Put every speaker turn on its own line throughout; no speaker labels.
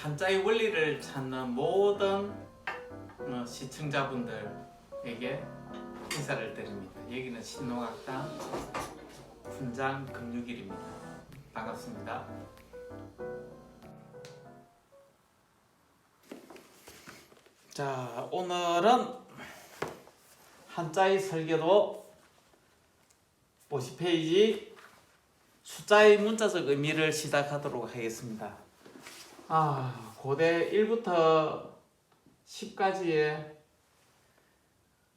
한자의 원리를 찾는 모든 시청자분들에게 인사를 드립니다. 여기는 신농학당 훈장 금육일입니다. 반갑습니다. 자, 오늘은 한자의 설계도 50페이지 숫자의 문자적 의미를 시작하도록 하겠습니다. 고대 1부터 10까지의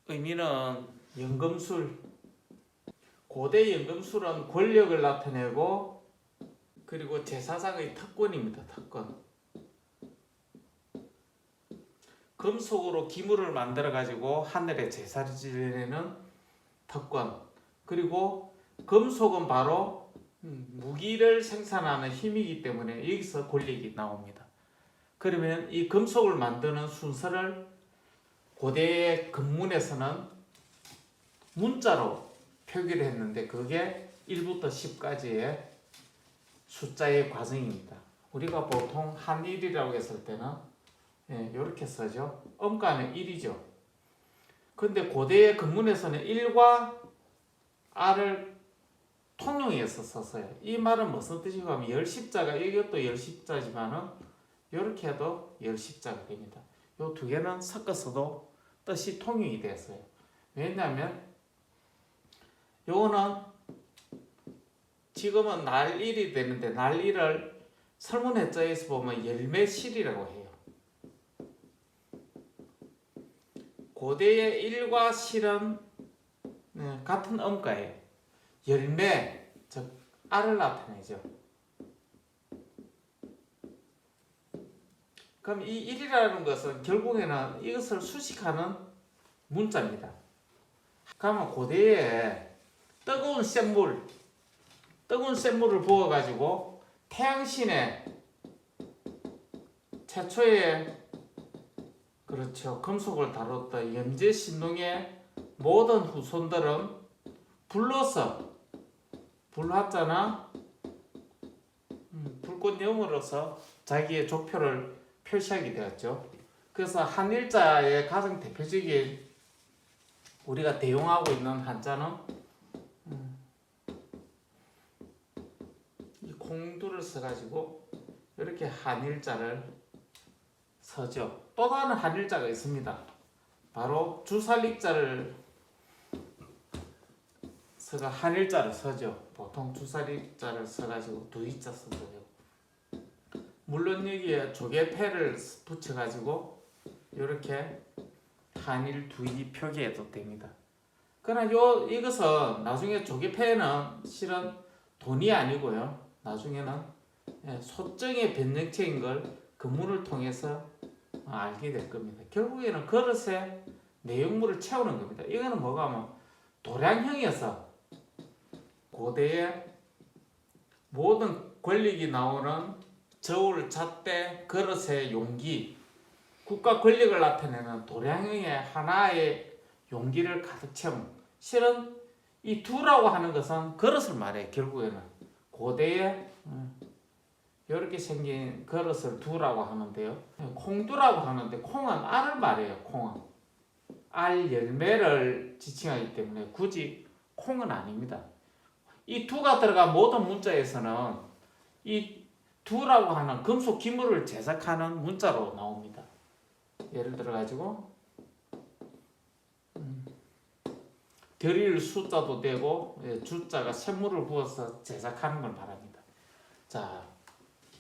의미는 연금술. 고대 연금술은 권력을 나타내고 그리고 제사장의 특권입니다. 특권. 금속으로 기물을 만들어 가지고 하늘에 제사를 지내는 특권. 그리고 금속은 바로 무기를 생산하는 힘이기 때문에 여기서 권력이 나옵니다. 그러면 이 금속을 만드는 순서를 고대의 금문에서는 문자로 표기를 했는데 그게 1부터 10까지의 숫자의 과정입니다. 우리가 보통 한일이라고 했을 때는 이렇게 쓰죠. 음가는 1이죠. 근데 고대의 금문에서는 1과 R을 통용해서 썼어요. 이 말은 무슨 뜻이고 하면 열십자가, 이것도 열십자지만은 이렇게 해도 열십자가 됩니다. 이 두 개는 섞어서도 뜻이 통용이 됐어요. 왜냐하면 요거는 지금은 날일이 되는데 날일을 설문해자에서 보면 열매실이라고 해요. 고대의 일과 실은 같은 음가예요. 열매, 즉 알을 나타내죠. 그럼 이 1이라는 것은 결국에는 이것을 수식하는 문자입니다. 그러면 고대에 뜨거운 샘물을 부어가지고 태양신에 최초의 그렇죠 금속을 다뤘던 염제신농의 모든 후손들은 불로서 불화자나 불꽃염으로서 자기의 족표를 표시하게 되었죠. 그래서 한일자의 가장 대표적인 우리가 대용하고 있는 한자는 이 공두를 써가지고 이렇게 한일자를 서죠. 또 다른 한일자가 있습니다. 바로 주살릭자를 서가 한일자를 서죠. 보통 주살릭자를 써가지고 두이자 써도 되고, 물론 여기에 조개패를 붙여가지고 이렇게 한일 두이 표기해도 됩니다. 그러나 이것은 나중에 조개패는 실은 돈이 아니고요. 나중에는 소정의 변형체인 걸 금문을 통해서 알게 될 겁니다. 결국에는 그릇에 내용물을 채우는 겁니다. 이거는 뭐가 하면 도량형이어서 고대의 모든 권력이 나오는 저울, 잣대, 그릇의 용기, 국가 권력을 나타내는 도량형의 하나의 용기를 가득 채운, 실은 이 두라고 하는 것은 그릇을 말해요. 결국에는 고대에 이렇게 생긴 그릇을 두라고 하는데요. 콩두라고 하는데 콩은 알을 말해요. 콩은 알 열매를 지칭하기 때문에 굳이 콩은 아닙니다. 이 두가 들어간 모든 문자에서는 이 두라고 하는 금속 기물을 제작하는 문자로 나옵니다. 예를 들어 가지고 결일 숫자도 되고 주자가 샘물을 부어서 제작하는 걸 말합니다. 자,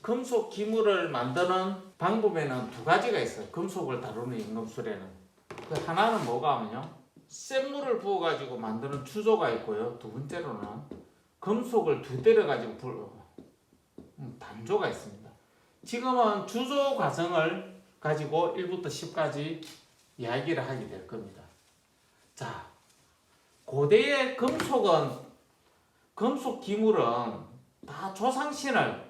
금속 기물을 만드는 방법에는 두 가지가 있어요. 금속을 다루는 연금술에는. 그 하나는 뭐가 하면요, 샘물을 부어 가지고 만드는 주조가 있고요. 두 번째로는 금속을 두드려 가지고 단조가 있습니다. 지금은 주조 과정을 가지고 1부터 10까지 이야기를 하게 될 겁니다. 자, 고대의 금속 기물은 다 조상신을,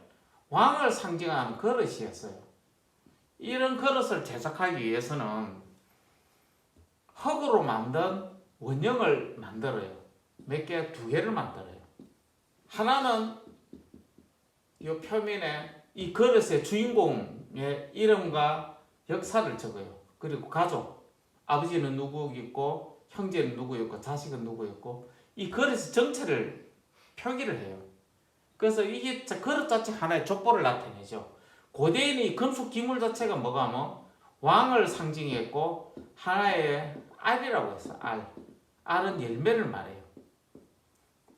왕을 상징하는 그릇이었어요. 이런 그릇을 제작하기 위해서는 흙으로 만든 원형을 만들어요. 몇 개, 두 개를 만들어요. 하나는 이 표면에 이 그릇의 주인공을 이름과 역사를 적어요. 그리고 가족, 아버지는 누구였고 형제는 누구였고 자식은 누구였고 이 그릇의 정체를 표기를 해요. 그래서 이게 그릇 자체 하나의 족보를 나타내죠. 고대인의 이 금속 기물 자체가 뭐가 뭐 왕을 상징했고 하나의 알이라고 해서 알은 열매를 말해요.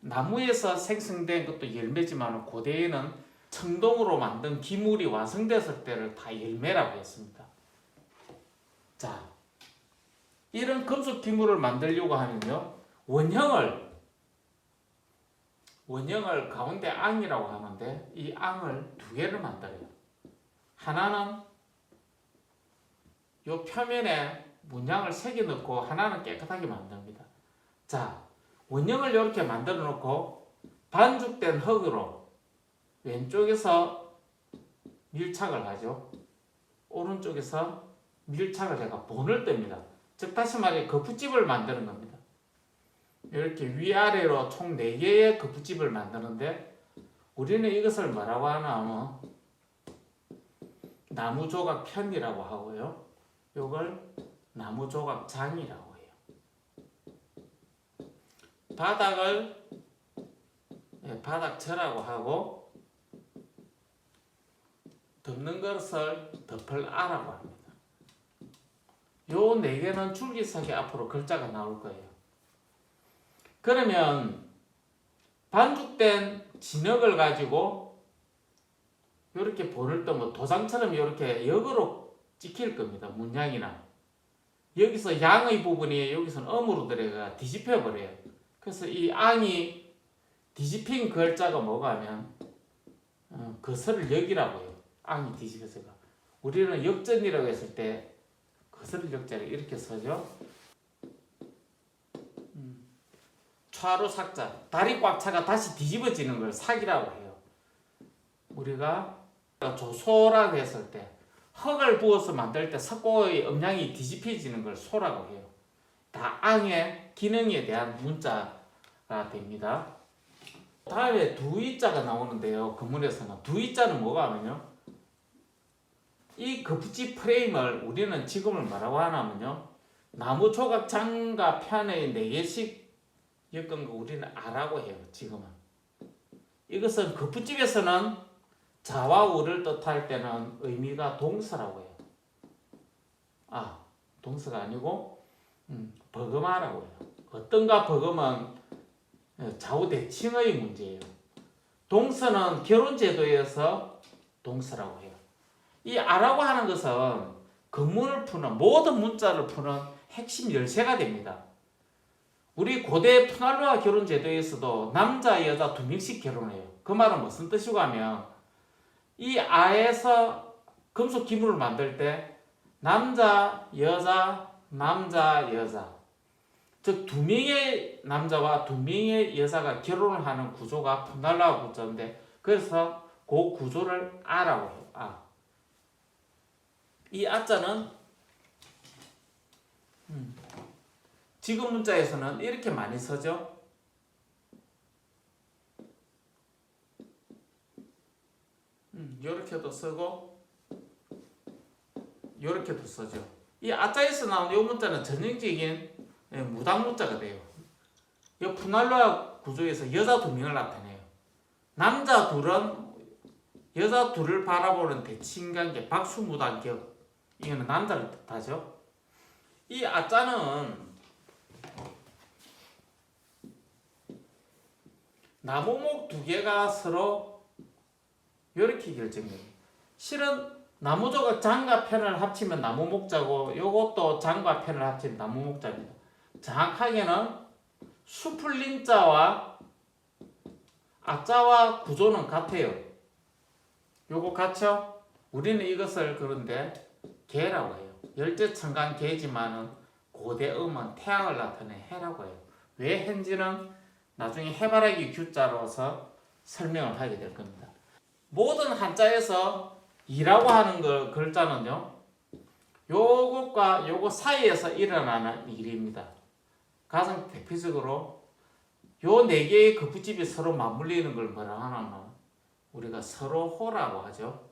나무에서 생성된 것도 열매지만 고대에는 청동으로 만든 기물이 완성됐을 때를 다 열매라고 했습니다. 자, 이런 금속 기물을 만들려고 하면요, 원형을 가운데 앙이라고 하는데 이 앙을 두 개를 만들어요. 하나는 요 표면에 문양을 새겨 넣고 하나는 깨끗하게 만듭니다. 자, 원형을 이렇게 만들어 놓고 반죽된 흙으로 왼쪽에서 밀착을 하죠. 오른쪽에서 밀착을 해가 본을 뜹니다. 즉 다시 말해 거푸집을 만드는 겁니다. 이렇게 위아래로 총 4개의 거푸집을 만드는데 우리는 이것을 뭐라고 하나 하면 나무조각 편이라고 하고요. 이걸 나무조각 장이라고 해요. 바닥을 바닥처라고 하고 덮는 것을 덮을아라고 합니다. 요 4개는 줄기세게 앞으로 글자가 나올 거예요. 그러면 반죽된 진흙을 가지고 이렇게 본을 뜨면 도장처럼 이렇게 역으로 찍힐 겁니다. 문양이나 여기서 양의 부분이 여기서는 음으로 들어가 뒤집혀 버려요. 그래서 이 앙이 뒤집힌 글자가 뭐가 하면 거스를 역이라고 해요. 앙이 뒤집혀서가 우리는 역전이라고 했을 때 거스를 역자를 이렇게 써죠. 좌로 삭자, 다리 꽉 차가 다시 뒤집어지는 걸 삭이라고 해요. 우리가 조소라고 했을 때 흙을 부어서 만들 때 석고의 음양이 뒤집혀지는 걸 소라고 해요. 다 앙의 기능에 대한 문자가 됩니다. 다음에 두이자가 나오는데요. 금문에서는 두이자는 뭐가 하면요, 이 거푸집 프레임을 우리는 지금을 뭐라고 하냐면요, 나무 조각 장과 편의 4개씩 엮은 거 우리는 아라고 해요. 지금은 이것은 거푸집에서는 자와 우를 뜻할 때는 의미가 동서라고 해요. 동서가 아니고 버금아라고 해요. 어떤가 버금은 좌우 대칭의 문제예요. 동서는 결혼제도에서 동서라고 해요. 이 아라고 하는 것은 금문을 푸는 모든 문자를 푸는 핵심 열쇠가 됩니다. 우리 고대 푸날루아 결혼제도에서도 남자 여자 2명씩 결혼해요. 그 말은 무슨 뜻이고 하면 이 아에서 금속 기물을 만들 때 남자 여자 즉 2명의 남자와 2명의 여자가 결혼을 하는 구조가 푸날루아 구조인데 그래서 그 구조를 아라고 해요. 이 아자는 지금 문자에서는 이렇게 많이 쓰죠. 요렇게도 쓰고 요렇게도 쓰죠. 이 아자에서 나온 이 문자는 전형적인 무당 문자가 돼요. 이 푸날루아 구조에서 여자 2명을 나타내요. 남자 둘은 여자 둘을 바라보는 대칭관계 박수무당격, 이거는 남자를 뜻하죠. 이 아자는 나무목 2개가 서로 이렇게 결정돼요. 실은 나무조각 장과 편을 합치면 나무목자고 요것도 장과 편을 합치면 나무목자입니다. 정확하게는 수풀림자와 아자와 구조는 같아요. 요거 같죠? 우리는 이것을 그런데 개라고 해요. 열대천간 개지만은 고대음은 태양을 나타내 해라고 해요. 왜 해인지는 나중에 해바라기 규자로서 설명을 하게 될 겁니다. 모든 한자에서 이라고 하는 글자는요, 요것과 요것 사이에서 일어나는 일입니다. 가장 대표적으로 요 4개의 거푸집이 서로 맞물리는 걸 뭐라 하냐면 우리가 서로호라고 하죠.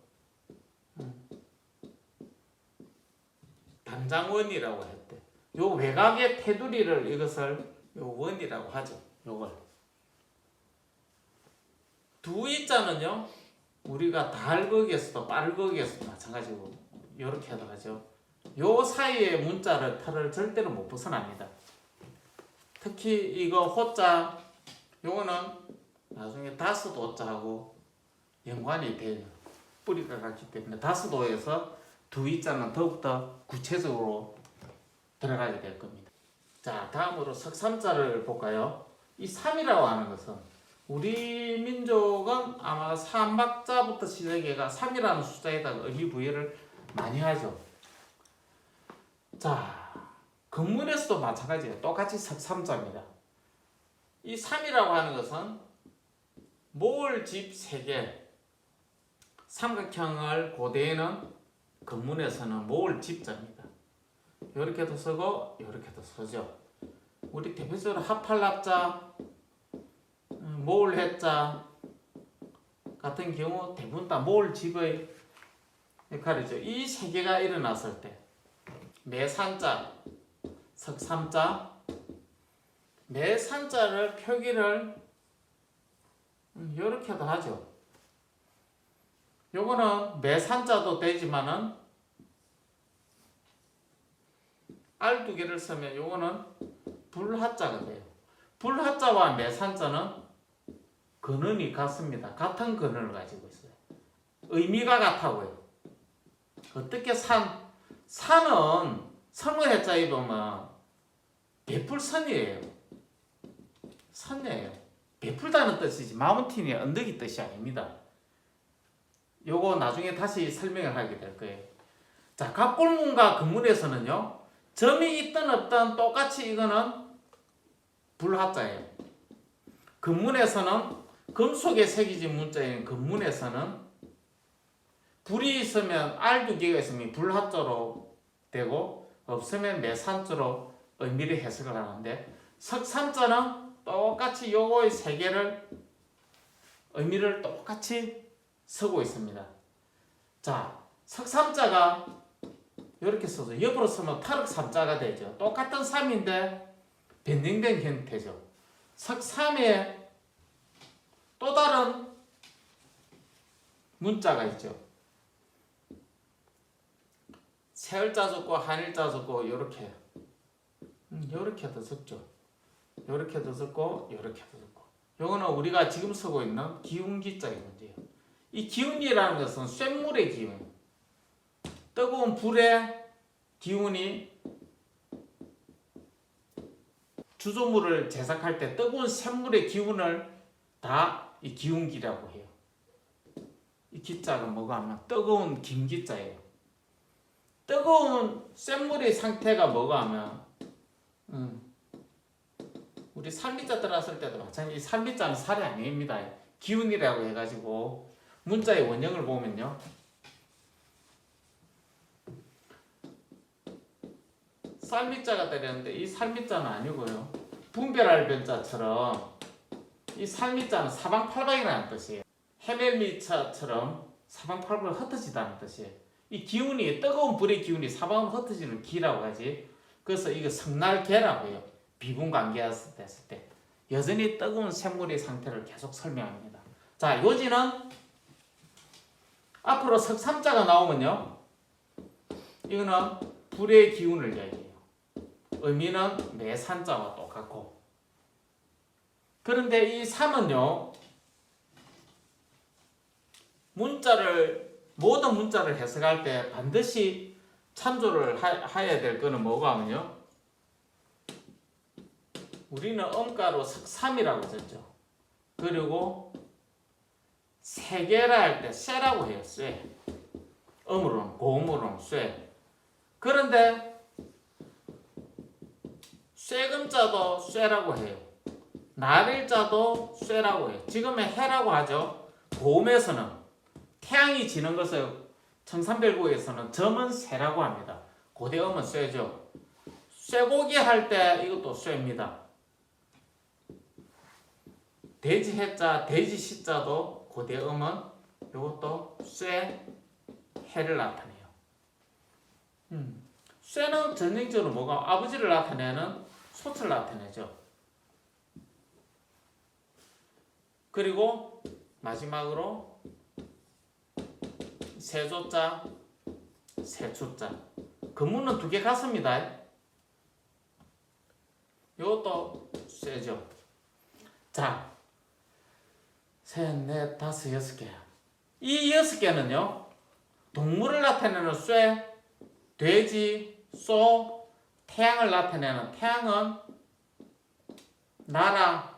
양장원이라고 했대. 요 외곽의 테두리를 이것을 요 원이라고 하죠. 요걸. 두 이자는요. 우리가 달극에서도 빠르극에서도 마찬가지고 이렇게 해도 하죠. 요 사이의 문자를 털을 절대로 못 벗어납니다. 특히 이거 호자 요거는 나중에 다스도자하고 연관이 돼요. 뿌리가 같기 때문에 다스도에서 두 이자는 더욱더 구체적으로 들어가게 될 겁니다. 자, 다음으로 석삼자를 볼까요? 이 3이라고 하는 것은 우리 민족은 아마 3박자부터 시작해가 3이라는 숫자에다가 의미 부여를 많이 하죠. 자, 건문에서도 마찬가지예요. 똑같이 석삼자입니다. 이 3이라고 하는 것은 몰집 3개, 삼각형을 고대에는 건문에서는 몰집자입니다. 이렇게도 쓰고 이렇게도 쓰죠. 우리 대표적으로 합할납자, 몰해자 같은 경우 대부분 다 몰집의 역할이죠. 이 3개가 일어났을 때 매산자, 석삼자, 매산자를 표기를 이렇게도 하죠. 요거는 매산자도 되지만은 알 두 개를 쓰면 요거는 불하자가 돼요. 불하자와 매산자는 근원이 같습니다. 같은 근원을 가지고 있어요. 의미가 같아고요. 어떻게 산은 성어해자에 보면 베풀선이에요. 선이에요. 베풀다는 뜻이지 마운틴이 언덕이 뜻이 아닙니다. 요거 나중에 다시 설명을 하게 될 거예요. 자, 갑골문과 근문에서는요. 점이 있든 없든 똑같이 이거는 불하자예요. 근문에서는 금속에 새겨진 문자인 근문에서는 불이 있으면 알 두 개가 있으면 불하자로 되고 없으면 매산자로 의미를 해석을 하는데 석삼자는 똑같이 요거의 3개를 의미를 똑같이 쓰고 있습니다. 자, 석삼자가 이렇게 써서 옆으로 쓰면 탈흑삼자가 되죠. 똑같은 3인데 변경된 형태죠. 석삼에 또 다른 문자가 있죠. 세을자 적고 한일자 적고 이렇게도 적죠. 이렇게도 적고 이렇게도 적고. 요거는 우리가 지금 쓰고 있는 기운기자의 문제예요. 이 기운이라는 것은 쇳물의 기운, 뜨거운 불의 기운이 주조물을 제작할 때 뜨거운 쇳물의 기운을 다 이 기운기라고 해요. 이 기자가 뭐가 하면 뜨거운 김기자예요. 뜨거운 쇳물의 상태가 뭐가 하면 우리 산미자 들어갔을 때도 마찬가지. 산미자는 살이 아닙니다. 기운이라고 해가지고 문자의 원형을 보면요. 살미자가 되렸는데 이 살미자는 아니고요. 분별할 변자처럼 이 살미자는 사방팔방이라는 뜻이에요. 해멜미자처럼 사방팔방을 흩어지다는 뜻이에요. 이 기운이 뜨거운 불의 기운이 사방으로 흩어지는 기라고 하지. 그래서 이거 성날계라고 해요. 비분관계했을 때 여전히 뜨거운 샘물의 상태를 계속 설명합니다. 자, 요지는 앞으로 석삼자가 나오면요. 이거는 불의 기운을 얘기해요. 의미는 매산자와 똑같고. 그런데 이 3은요. 모든 문자를 해석할 때 반드시 참조를 해야 될 거는 뭐가 하면요. 우리는 음가로 석삼이라고 썼죠. 그리고 세계라 할 때 쇠라고 해요. 쇠. 음으로는 고음으로는 쇠. 그런데 쇠금자도 쇠라고 해요. 날일자도 쇠라고 해요. 지금의 해라고 하죠. 고음에서는 태양이 지는 것을 청산별구에서는 점은 쇠라고 합니다. 고대음은 쇠죠. 쇠고기 할 때 이것도 쇠입니다. 돼지 해자, 돼지 시자도 고대음은 이것도 쇠, 해를 나타내요. 쇠는 전형적으로 뭐가 아버지를 나타내는 솥을 나타내죠. 그리고 마지막으로 세조자, 세추자. 근문은 두 개 같습니다. 이것도 쇠죠. 자, 셋, 넷, 다섯, 여섯 개. 이 여섯 개는요, 동물을 나타내는 쇠, 돼지, 소, 태양을 나타내는 태양은 나라,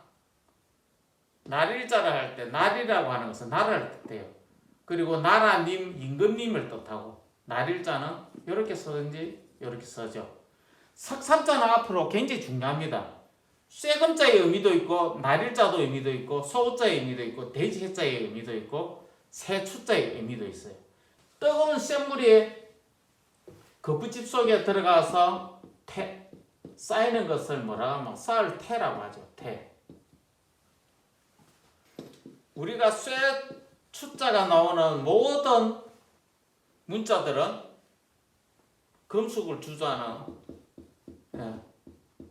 날일자를 할 때 날이라고 하는 것은 나라를 뜻해요. 그리고 나라님, 임금님을 뜻하고 날일자는 이렇게 쓰든지 이렇게 써죠. 석삼자는 앞으로 굉장히 중요합니다. 쇠금자의 의미도 있고 날일자도 의미도 있고 소자의 의미도 있고 돼지해자의 의미도 있고 새추자의 의미도 있어요. 뜨거운 쇳물이 거푸집 속에 들어가서 쌓이는 것을 뭐라 하면 쌓을 태라고 하죠. 태. 우리가 쇠 추자가 나오는 모든 문자들은 금속을 주저하는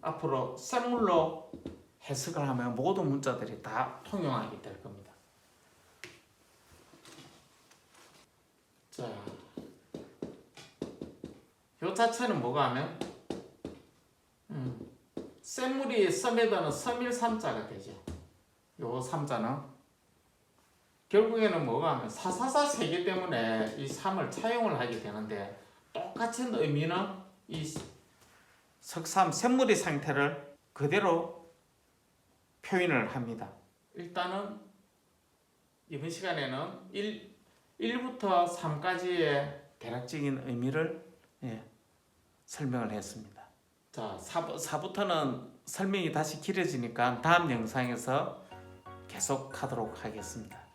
앞으로 쇳물로 해석을 하면 모든 문자들이 다 통용하게 될 겁니다. 자, 요 자체는 뭐가 하면 쇳물이 섬에다는 섬일삼자가 되죠. 요 삼자는 결국에는 뭐가 하면 사사사 세계 때문에 이 삼을 차용을 하게 되는데 똑같은 의미는 이 석삼 쇳물의 상태를 그대로 표현을 합니다. 일단은 이번 시간에는 1부터 3까지의 대략적인 의미를 설명을 했습니다. 자, 4부터는 설명이 다시 길어지니까 다음 영상에서 계속하도록 하겠습니다.